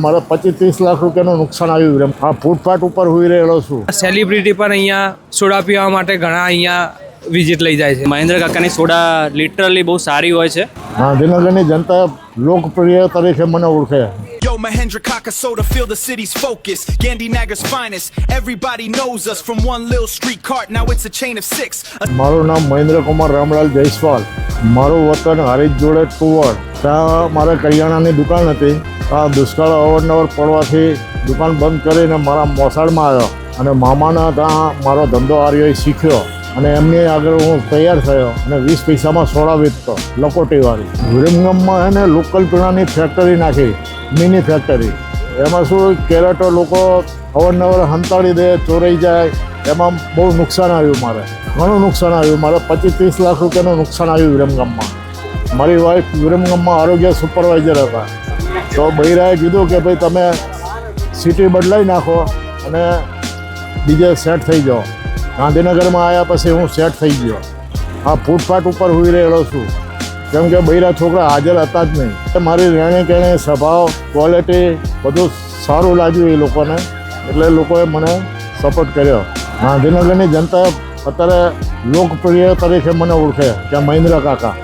મારે 25-30 લાખ રૂપિયાનું નુકસાન આવ્યું. આ ફૂટપાથ ઉપર હોઈ રહેલો છું. સેલિબ્રિટી પણ અહીંયા સોડા પીવા માટે ઘણા અહીંયા વિઝિટ લઈ જાય છે. મહેન્દ્ર કાકાની સોડા લિટરલી બહુ સારી હોય છે. ગાંધીનગરની જનતા લોકપ્રિય તરીકે મને ઓળખે. Yo, Mahendra Kaka Soda, feel the city's focus. Gandhinagar's finest. Everybody knows us from one little street cart. Now it's a chain of 6. મારું નામ મહેન્દ્ર કુમાર રામલાલ જયસ્વાલ. મારું વતન હરીજ જોડે ટુવર. ત્યાં મારે કરિયાણાની દુકાન હતી. આ દુષ્કાળ અવારનવાર પડવાથી દુકાન બંધ કરીને મારા મોસાળમાં આવ્યો અને મામાના ત્યાં મારો ધંધો આર્યો શીખ્યો અને એમની આગળ હું તૈયાર થયો અને 20 પૈસામાં સોડા વેચતો લકોટીવાળી. વિરમગામમાં એને લોકલ પીણાની ફેક્ટરી નાખી, મિની ફેક્ટરી. એમાં શું કેરેટો લોકો અવારનવાર હંતાડી દે, ચોરાઈ જાય. એમાં બહુ નુકસાન આવ્યું, મારે ઘણું નુકસાન આવ્યું. મારે 25-30 લાખ રૂપિયાનું નુકસાન આવ્યું વિરમગામમાં. મારી વાઈફ વિરમગામમાં આરોગ્ય સુપરવાઇઝર હતા. તો બૈરાએ કીધું કે ભાઈ તમે સિટી બદલાઈ નાખો અને બીજે સેટ થઈ જાઓ. ગાંધીનગરમાં આવ્યા પછી હું સેટ થઈ ગયો. આ ફૂટપાથ ઉપર હોઈ રહેલો છું કેમ કે બૈરા છોકરા હાજર હતા જ નહીં. મારી રહેણી કહેણી, સ્વભાવ, ક્વોલિટી બધું સારું લાગ્યું એ લોકોને, એટલે લોકોએ મને સપોર્ટ કર્યો. ગાંધીનગરની જનતા અત્યારે લોકપ્રિય તરીકે મને ઓળખે કે મહેન્દ્ર કાકા.